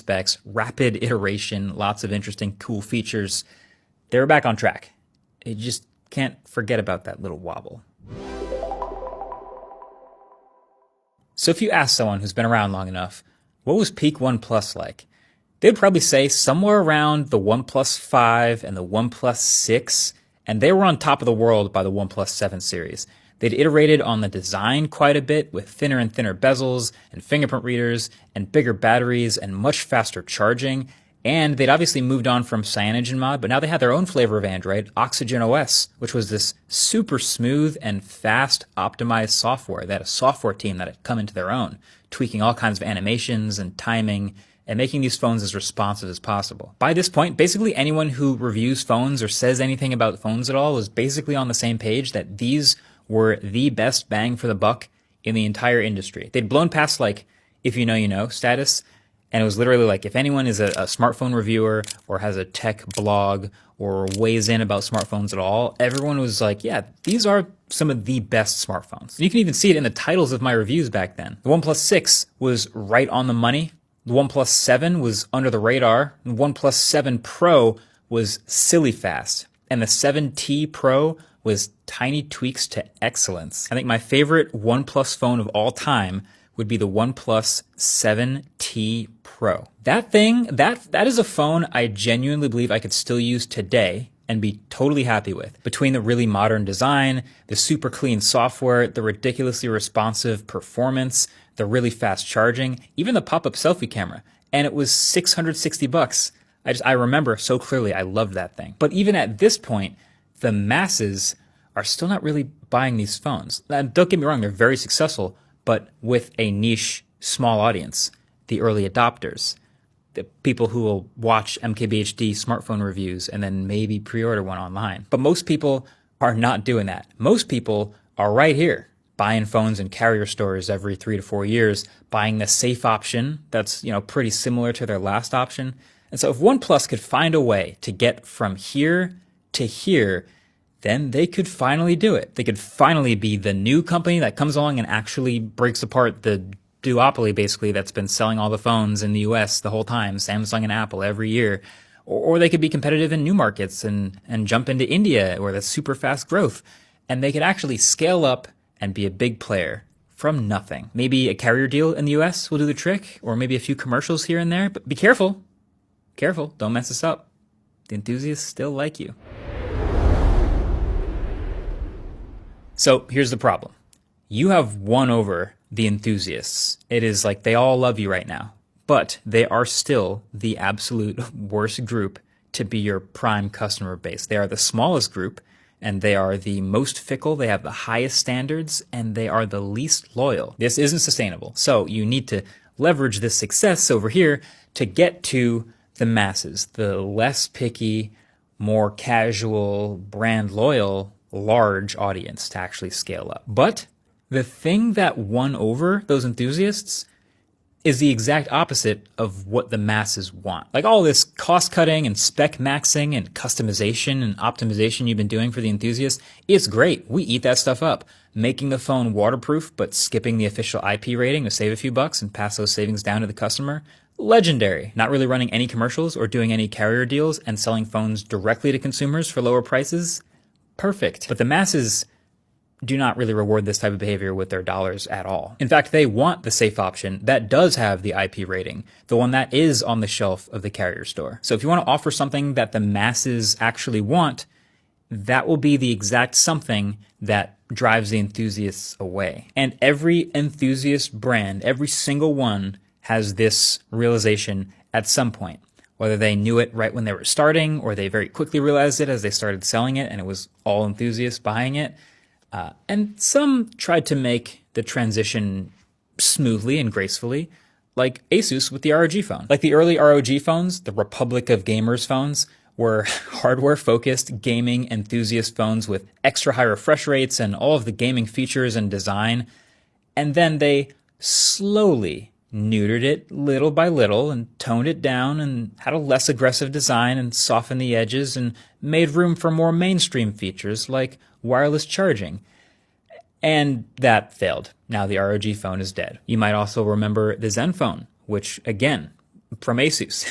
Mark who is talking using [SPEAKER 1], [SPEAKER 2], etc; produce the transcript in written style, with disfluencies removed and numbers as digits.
[SPEAKER 1] specs, rapid iteration, lots of interesting, cool features. They were back on track. You just can't forget about that little wobble. So if you ask someone who's been around long enough, what was peak OnePlus like? They'd probably say somewhere around the OnePlus 5 and the OnePlus 6, and they were on top of the world by the OnePlus 7 series. They'd iterated on the design quite a bit with thinner and thinner bezels and fingerprint readers and bigger batteries and much faster charging. And they'd obviously moved on from CyanogenMod, but now they had their own flavor of Android, Oxygen OS, which was this super smooth and fast optimized software. They had a software team that had come into their own, tweaking all kinds of animations and timing and making these phones as responsive as possible. By this point, basically anyone who reviews phones or says anything about phones at all was basically on the same page that these were the best bang for the buck in the entire industry. They'd blown past like, if you know status. And it was literally like, if anyone is a smartphone reviewer or has a tech blog or weighs in about smartphones at all, everyone was like, yeah, these are some of the best smartphones. You can even see it in the titles of my reviews back then. The OnePlus 6 was right on the money. The OnePlus 7 was under the radar. The OnePlus 7 Pro was silly fast. And the 7T Pro was tiny tweaks to excellence. I think my favorite OnePlus phone of all time would be the OnePlus 7T Pro. That thing, that is a phone I genuinely believe I could still use today and be totally happy with. Between the really modern design, the super clean software, the ridiculously responsive performance, the really fast charging, even the pop-up selfie camera. And it was $660. I remember so clearly I loved that thing. But even at this point, the masses are still not really buying these phones. And don't get me wrong, they're very successful, but with a niche, small audience, the early adopters, the people who will watch MKBHD smartphone reviews and then maybe pre-order one online. But most people are not doing that. Most people are right here, buying phones in carrier stores every 3 to 4 years, buying the safe option that's, pretty similar to their last option. And so if OnePlus could find a way to get from here to here, then they could finally do it. They could finally be the new company that comes along and actually breaks apart the duopoly, basically, that's been selling all the phones in the US the whole time, Samsung and Apple every year. Or they could be competitive in new markets and jump into India, where that's super fast growth. And they could actually scale up and be a big player from nothing. Maybe a carrier deal in the US will do the trick, or maybe a few commercials here and there. But be careful. Careful. Don't mess this up. The enthusiasts still like you. So here's the problem. You have won over the enthusiasts. It is like they all love you right now, but they are still the absolute worst group to be your prime customer base. They are the smallest group, and they are the most fickle. They have the highest standards, and they are the least loyal. This isn't sustainable. So you need to leverage this success over here to get to the masses, the less picky, more casual, brand loyal, large audience to actually scale up. But the thing that won over those enthusiasts is the exact opposite of what the masses want. Like all this cost cutting and spec maxing and customization and optimization you've been doing for the enthusiasts, it's great. We eat that stuff up. Making the phone waterproof but skipping the official IP rating to save a few bucks and pass those savings down to the customer, legendary. Not really running any commercials or doing any carrier deals and selling phones directly to consumers for lower prices, perfect. But the masses do not really reward this type of behavior with their dollars at all. In fact, they want the safe option that does have the IP rating, the one that is on the shelf of the carrier store. So if you want to offer something that the masses actually want, that will be the exact something that drives the enthusiasts away. And every enthusiast brand, every single one, has this realization at some point. Whether they knew it right when they were starting, or they very quickly realized it as they started selling it and it was all enthusiasts buying it. And some tried to make the transition smoothly and gracefully, like Asus with the ROG phone. Like the early ROG phones, the Republic of Gamers phones, were hardware-focused gaming enthusiast phones with extra high refresh rates and all of the gaming features and design. And then they slowly neutered it little by little and toned it down and had a less aggressive design and softened the edges and made room for more mainstream features like wireless charging. And that failed. Now the ROG phone is dead. You might also remember the Zen phone, which again, from Asus.